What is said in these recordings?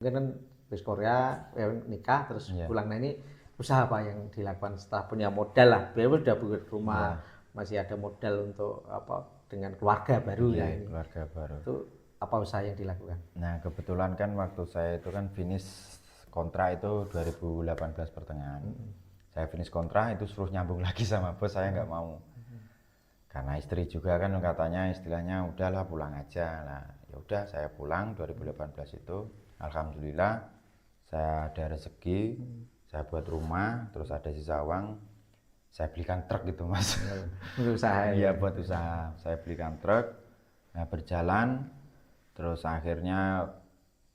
Mungkin kan habis Korea nikah terus pulang. Nah ini usaha apa yang dilakukan setelah punya modal lah, beliau udah buat rumah, masih ada modal untuk apa dengan keluarga baru ya ini. Keluarga baru. Itu apa usaha yang dilakukan? Nah kebetulan kan waktu saya itu kan finish kontrak itu 2018 pertengahan. Saya finish kontrak itu suruh nyambung lagi sama bos, saya nggak mau. Karena istri juga kan katanya istilahnya udahlah pulang aja. Nah ya udah saya pulang 2018 itu. Alhamdulillah saya ada rezeki, saya buat rumah, terus ada sisa uang, saya belikan truk gitu mas. Untuk usaha Iya buat usaha, saya belikan truk. Nah berjalan, terus akhirnya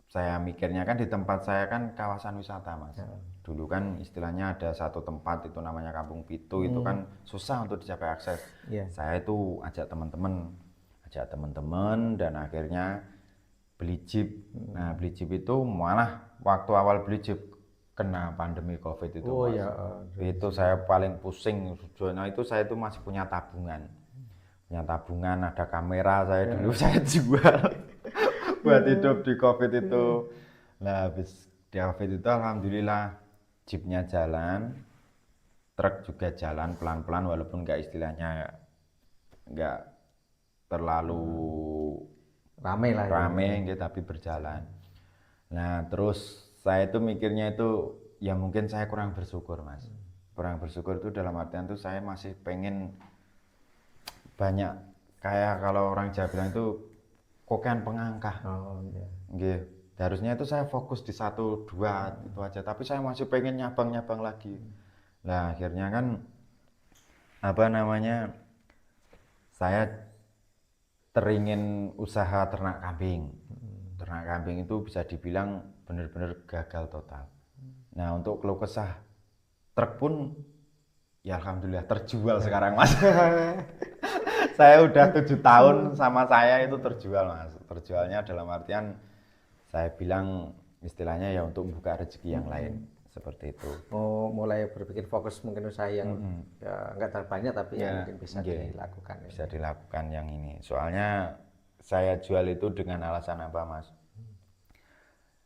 saya mikirnya kan di tempat saya kan kawasan wisata mas. Dulu kan istilahnya ada satu tempat itu namanya Kampung Pitu, itu kan susah untuk dicapai akses. Saya itu ajak teman-teman dan akhirnya beli jeep. Nah beli jeep itu malah waktu awal beli jeep kena pandemi COVID itu mas. Itu saya paling pusing. Nah itu saya itu masih punya tabungan, ada kamera saya dulu saya jual buat hidup di COVID itu. Nah habis di COVID itu alhamdulillah jeepnya jalan, truk juga jalan pelan-pelan walaupun nggak istilahnya nggak terlalu rame gitu, tapi berjalan. Nah terus saya itu mikirnya itu ya mungkin saya kurang bersyukur mas. Kurang bersyukur itu dalam artian itu saya masih pengen banyak kayak kalau orang Jawa bilang itu kokean pengangkah. Gitu. Harusnya itu saya fokus di 1-2 itu aja, tapi saya masih pengen nyabang lagi. Nah akhirnya kan saya teringin usaha ternak kambing. Ternak kambing itu bisa dibilang benar-benar gagal total. Nah untuk keluh kesah truk pun ya alhamdulillah terjual sekarang mas. Saya udah 7 tahun sama saya itu terjual mas. Terjualnya dalam artian saya bilang istilahnya ya untuk buka rezeki yang lain seperti itu. Mau mulai berpikir fokus mungkin usaha yang ya nggak terlalu banyak tapi yang mungkin bisa dilakukan. Bisa dilakukan yang ini. Soalnya saya jual itu dengan alasan apa mas?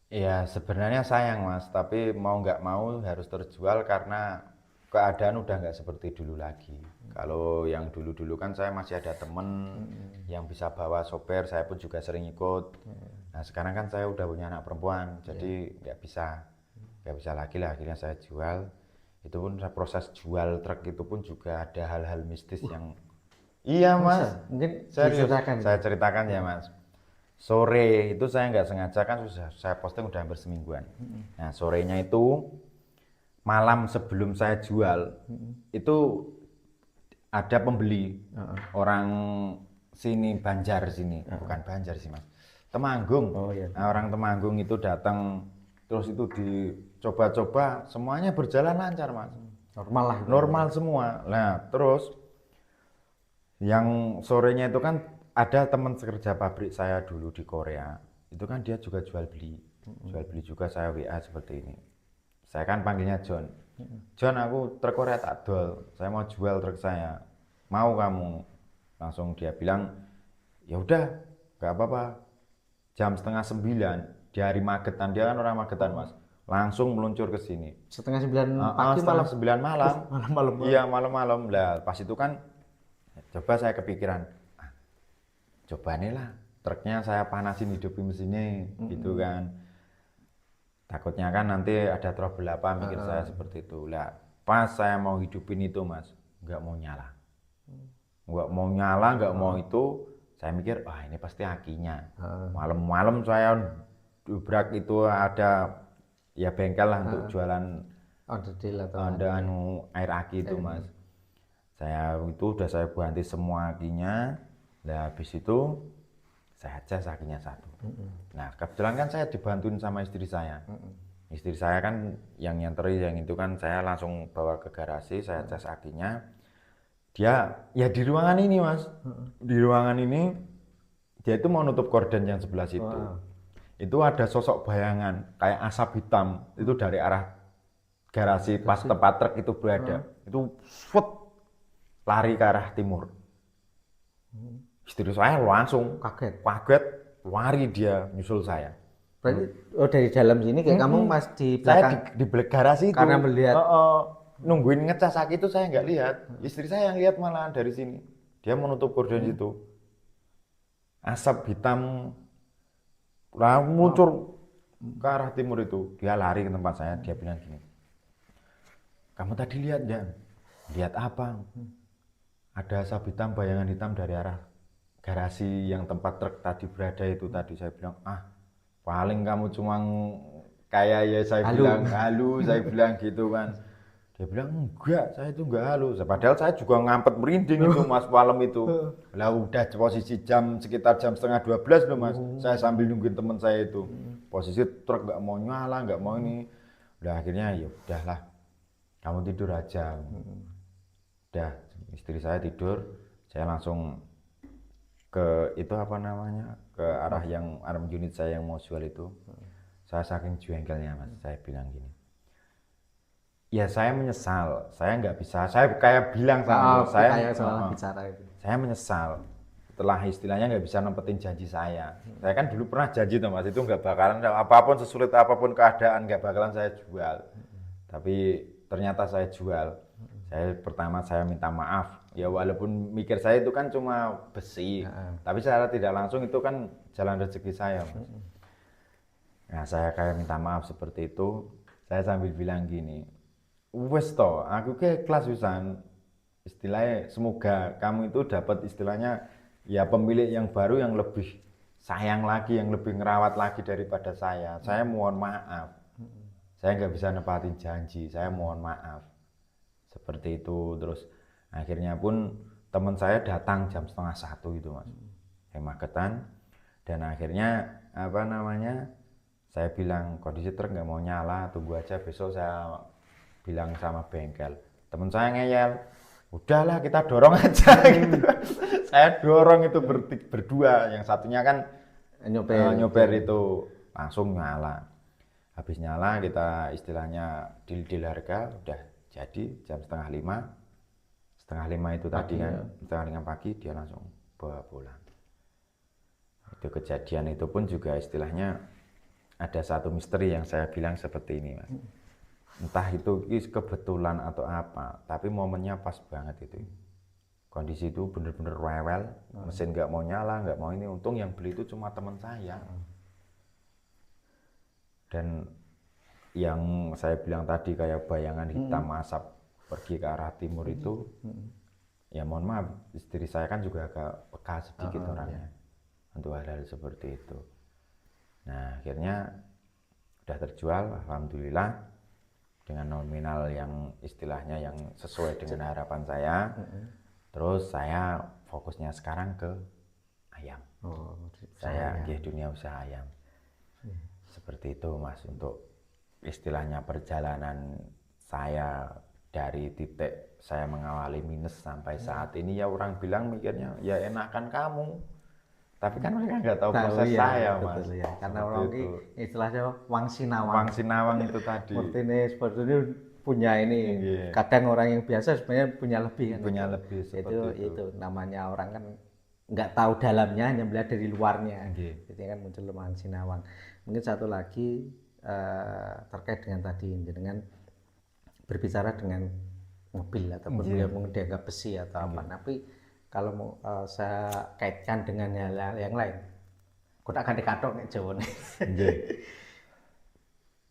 Ya sebenarnya sayang mas, tapi mau nggak mau harus terjual karena keadaan udah nggak seperti dulu lagi. Kalau yang dulu-dulu kan saya masih ada temen yang bisa bawa sopir, saya pun juga sering ikut. Nah sekarang kan saya udah punya anak perempuan, jadi nggak bisa lagi lah. Akhirnya saya jual. Itu pun proses jual truk itu pun juga ada hal-hal mistis yang iya mas. Mungkin Serius, saya ceritakan ya mas. Sore itu saya nggak sengaja kan sudah saya posting udah hampir semingguan. Nah sorenya itu malam sebelum saya jual itu ada pembeli orang sini Banjar sini, bukan Banjar sih mas, Temanggung. Nah orang Temanggung itu datang terus itu dicoba-coba semuanya berjalan lancar mas, normal semua. Nah terus yang sorenya itu kan ada teman sekerja pabrik saya dulu di Korea, itu kan dia juga jual beli juga, saya WA seperti ini. Saya kan panggilnya John. John aku truk Korea tak dol, saya mau jual truk saya, mau kamu? Langsung dia bilang ya udah nggak apa-apa. Jam 8:30 di hari Magetan, dia kan orang Magetan mas, langsung meluncur ke sini. 8:30 pagi malam. 9 malam. Malam. Iya malam. Lah pas itu kan coba saya kepikiran, coba nih lah truknya saya panasin hidupin mesinnya gitu kan. Takutnya kan nanti ada trouble apa, mikir saya seperti itu. Lah pas saya mau hidupin itu mas, nggak mau nyala, nggak mau itu. Saya mikir wah ini pasti akinya. Malam-malam saya dobrak itu ada ya bengkel lah untuk jualan air aki itu mas. Saya itu udah saya ganti semua akinya. Nah habis itu saya cas akinya satu. Nah kebetulan kan saya dibantuin sama istri saya. Istri saya kan yang nyenteri yang itu kan saya langsung bawa ke garasi, saya cas akinya. Dia ya di ruangan ini mas, di ruangan ini dia itu mau nutup korden yang sebelah situ. Itu ada sosok bayangan kayak asap hitam itu dari arah garasi pas tempat truk itu berada. Itu lari ke arah timur. Istri saya langsung kaget, lari dia nyusul saya. Berarti dari dalam sini kayak kamu Mas di belakang. Saya di garasi itu. Karena melihat. Nungguin ngecas aki itu saya nggak lihat. Istri saya yang lihat malahan dari sini. Dia menutup gorden situ. Asap hitam muncul ke arah timur itu. Dia lari ke tempat saya. Dia bilang gini, kamu tadi lihat Jan? Lihat apa? Ada asap hitam, bayangan hitam dari arah garasi yang tempat truk tadi berada itu tadi. Saya bilang, paling kamu cuma kayak ya saya bilang halu, saya bilang gitu kan. Dia bilang enggak, saya itu enggak halu. Padahal saya juga ngampet merinding itu Mas malam itu. Lah udah posisi sekitar jam setengah 12 loh Mas. Saya sambil nungguin teman saya itu. Posisi truk enggak mau nyala, enggak mau ini. Udah akhirnya ya udahlah. Kamu tidur aja. Udah istri saya tidur, saya langsung ke itu apa namanya? Ke arah unit saya yang mau jual itu. Saya saking jengkelnya Mas, saya bilang gini. Ya saya menyesal, saya nggak bisa, saya kayak bilang sama dia, saya menyesal setelah istilahnya nggak bisa nempetin janji saya. Saya kan dulu pernah janji tuh Mas, itu nggak bakalan, apapun sesulit apapun keadaan nggak bakalan saya jual. Tapi ternyata saya jual. Pertama saya minta maaf, ya walaupun mikir saya itu kan cuma besi, tapi secara tidak langsung itu kan jalan rezeki saya Mas. Nah saya kayak minta maaf seperti itu, saya sambil bilang gini, wes toh, aku ke kelas wisan. Istilahnya semoga kamu itu dapat istilahnya ya pemilik yang baru yang lebih sayang lagi, yang lebih ngerawat lagi daripada saya. Saya mohon maaf. Saya nggak bisa nepatin janji. Saya mohon maaf. Seperti itu. Terus akhirnya pun teman saya datang jam 12:30 itu Mas. Yang Magetan. Dan akhirnya apa namanya? Saya bilang kondisi truk nggak mau nyala, tunggu aja besok saya bilang sama bengkel. Teman saya ngeyel, udahlah kita dorong aja gitu. Saya dorong itu berdua, yang satunya kan nyoper itu langsung nyala. Habis nyala kita istilahnya deal harga, udah jadi jam 4:30. 4:30 itu tadi kan, 4:30 pagi dia langsung bawa pulang. Itu kejadian itu pun juga istilahnya ada satu misteri yang saya bilang seperti ini Mas. Entah itu kebetulan atau apa, tapi momennya pas banget itu. Kondisi itu bener-bener rewel, mesin nggak mau nyala, nggak mau ini. Untung yang beli itu cuma teman saya. Dan yang saya bilang tadi kayak bayangan hitam asap pergi ke arah timur itu, ya mohon maaf, istri saya kan juga agak peka sedikit orangnya untuk hal-hal seperti itu. Nah akhirnya udah terjual, alhamdulillah. Dengan nominal yang istilahnya yang sesuai dengan harapan saya. Terus saya fokusnya sekarang ke ayam. Saya dunia usaha ayam. Seperti itu Mas, untuk istilahnya perjalanan saya dari titik saya mengawali minus sampai saat ini. Ya orang bilang mikirnya ya enakan kamu. Tapi kan mereka nggak tahu proses saya Mas. Betul, ya. Karena orang ini istilahnya wang sinawang. Wang sinawang itu tadi. Seperti ini punya ini. Kadang orang yang biasa sebenarnya punya lebih kan. Punya lebih seperti itu namanya orang kan nggak tahu dalamnya, hanya melihat dari luarnya. Jadi kan muncul wang sinawang. Mungkin satu lagi terkait dengan tadi, dengan berbicara dengan mobil ataupun mungkin dianggap besi atau apa. Tapi kalau mau saya kaitkan dengan hal yang lain, aku akan dikatok nih Jawa nih.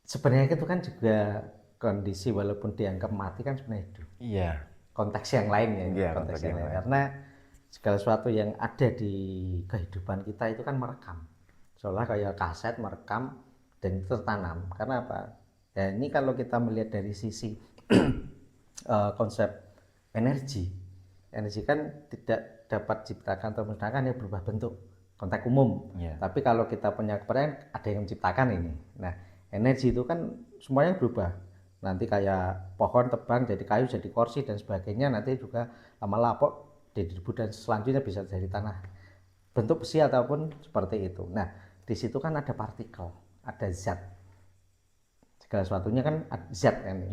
Sebenarnya itu kan juga kondisi walaupun dianggap mati kan sebenarnya hidup. Iya. Konteks yang lain ya, konteks yang lain. Karena segala sesuatu yang ada di kehidupan kita itu kan merekam. Seolah kayak kaset merekam dan itu tertanam. Karena apa? Ya ini kalau kita melihat dari sisi konsep energi kan tidak dapat diciptakan atau menciptakan yang berubah bentuk konteks umum. Tapi kalau kita punya kepercayaan ada yang menciptakan ini. Nah energi itu kan semuanya berubah. Nanti kayak pohon tebang jadi kayu jadi kursi dan sebagainya. Nanti juga lama-lama didebu dan selanjutnya bisa jadi tanah bentuk besi ataupun seperti itu. Nah di situ kan ada partikel, ada zat. Segala sesuatunya kan zat kan.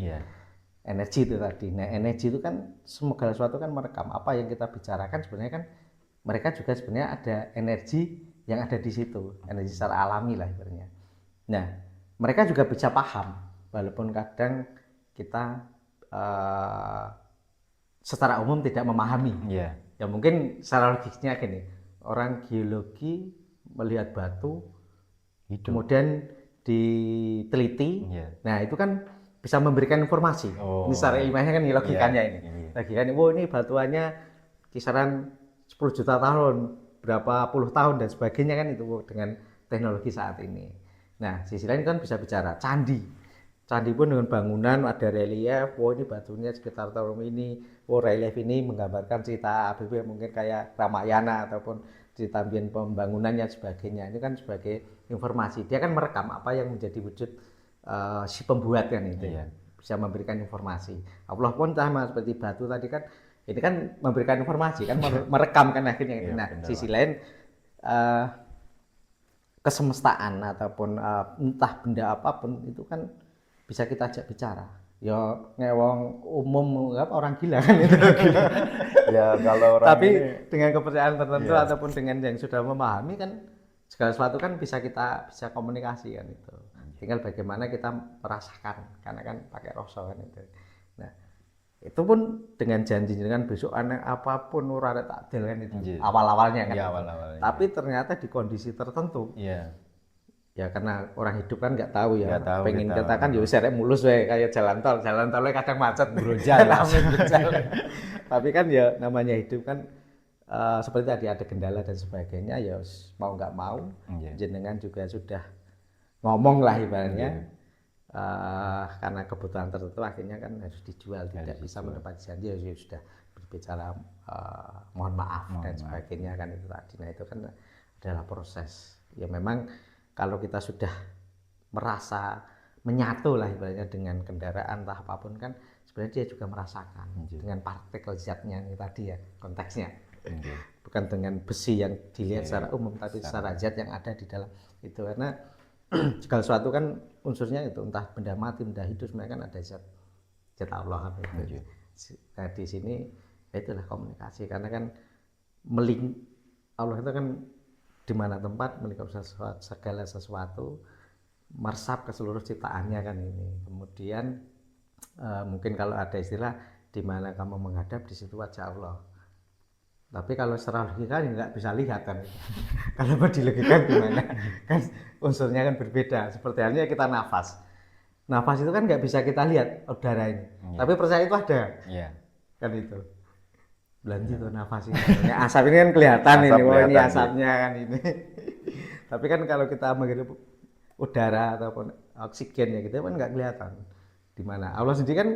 Energi itu tadi. Nah energi itu kan segala sesuatu kan merekam apa yang kita bicarakan. Sebenarnya kan mereka juga sebenarnya ada energi yang ada di situ, energi secara alami lah sebenarnya. Nah, mereka juga bisa paham, walaupun kadang kita secara umum tidak memahami. Iya. Ya mungkin secara logisnya gini, orang geologi melihat batu, Hidup. kemudian diteliti, nah itu kan bisa memberikan informasi. Ini secara ilmiahnya kan logikanya ini. Logikanya, ini batuannya kisaran 10 juta tahun, berapa puluh tahun dan sebagainya kan itu dengan teknologi saat ini. Nah, sisi lain kan bisa bicara candi. Candi pun dengan bangunan ada relief, ini batunya sekitar tahun ini, relief ini menggambarkan cerita ABB mungkin kayak Ramayana ataupun cerita pembangunannya sebagainya. Ini kan sebagai informasi. Dia kan merekam apa yang menjadi wujud si pembuat kan itu. Bisa memberikan informasi. Allah pun sama seperti batu tadi kan, ini kan memberikan informasi kan, merekam kan akhirnya. Nah, sisi lain kesemestaan ataupun entah benda apapun itu kan bisa kita ajak bicara. Ya ngewong umum orang gila kan itu. Ya kalau orang tapi ini, dengan kepercayaan tertentu ataupun dengan yang sudah memahami kan segala sesuatu kan bisa kita bisa komunikasi kan itu. Tinggal bagaimana kita merasakan karena kan pakai rasa kan itu. Nah, itu pun dengan janji dengan besok aneh apapun ora takdil kan itu. Awal-awalnya kan. Awal-awalnya. Tapi ternyata di kondisi tertentu. Ya karena orang hidup kan nggak tahu ya. Pengen kita kan ya serek mulus we kayak jalan tolnya kadang macet brojal. Tapi kan ya namanya hidup kan seperti tadi ada kendala dan sebagainya ya mau nggak mau jenengan juga sudah ngomong lah ibaratnya karena kebutuhan tertentu akhirnya kan harus dijual tidak bisa menepati janji ya sudah berbicara mohon maaf dan sebagainya kan itu tadi. Nah itu kan adalah proses ya memang kalau kita sudah merasa menyatu lah ibaratnya dengan kendaraan entah apapun kan sebenarnya dia juga merasakan dengan partikel zatnya ini tadi ya konteksnya bukan dengan besi yang dilihat secara umum tapi secara zat yang ada di dalam itu karena segala sesuatu kan unsurnya itu entah benda mati benda hidup sebenarnya kan ada zat Allah kan itu. Nah di sini itulah komunikasi karena kan Allah itu kan di mana tempat menikah segala sesuatu meresap ke seluruh ciptaannya kan ini. Kemudian mungkin kalau ada istilah di mana kamu menghadap di situ wajah Allah. Tapi kalau secara logika nggak bisa lihat kan. Kalau mau dilogikan gimana? Kan unsurnya kan berbeda. Seperti halnya kita nafas. Nafas itu kan nggak bisa kita lihat udara ini. Tapi percaya itu ada. Kan itu. Belanji tuh nafas ini. Ya, asap ini kan kelihatan asap ini, ini asapnya kan ini. Tapi kan kalau kita menghirup udara ataupun oksigen ya gitu kan nggak kelihatan di mana. Allah sendiri kan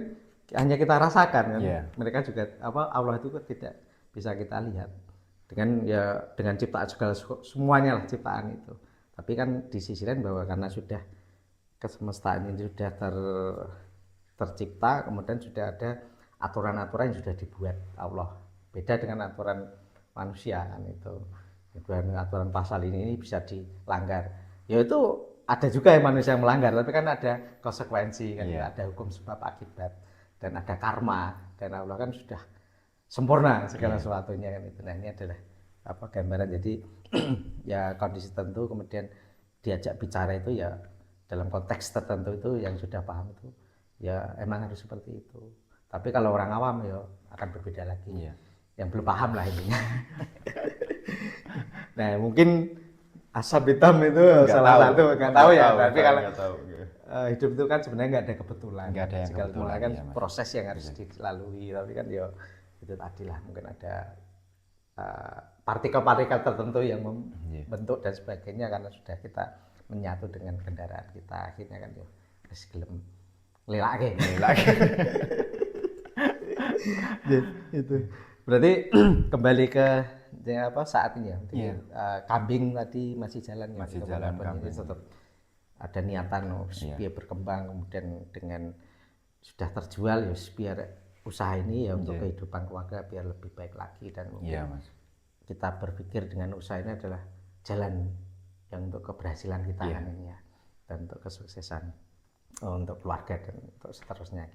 hanya kita rasakan kan. Mereka juga Allah itu tidak bisa kita lihat dengan ciptaan segala semuanya lah ciptaan itu. Tapi kan di sisi lain bahwa karena sudah kesemestaan ini sudah tercipta, kemudian sudah ada aturan-aturan yang sudah dibuat Allah. Beda dengan aturan manusia kan itu. Aturan pasal ini bisa dilanggar. Ya itu ada juga yang manusia yang melanggar, tapi kan ada konsekuensi kan, ada hukum sebab akibat dan ada karma dan Allah kan sudah sempurna segala sesuatunya kan itu. Nah ini adalah gambaran jadi ya kondisi tertentu kemudian diajak bicara itu ya dalam konteks tertentu itu yang sudah paham itu ya emang harus seperti itu. Tapi kalau orang awam ya akan berbeda lagi. Yang belum paham lah intinya. Nah mungkin asap hitam itu salah satu nggak tahu ya. Tapi kalau hidup itu kan sebenarnya nggak ada kebetulan. Nggak ada yang kebetulan kan proses yang harus dilalui. Tapi kan ya itu tadi lah mungkin ada partikel-partikel tertentu yang membentuk dan sebagainya karena sudah kita menyatu dengan kendaraan kita akhirnya kan ya wis gelem ngelilake. Itu berarti kembali ke saat ini ya. Kambing tadi masih jalan ya. Masih jalan kambing. Tetap ada niatan biar berkembang kemudian dengan sudah terjual ya biar usaha ini ya untuk kehidupan keluarga biar lebih baik lagi dan mungkin kita berpikir dengan usaha ini adalah jalan yang untuk keberhasilan kita kan ini ya dan untuk kesuksesan untuk keluarga dan untuk seterusnya.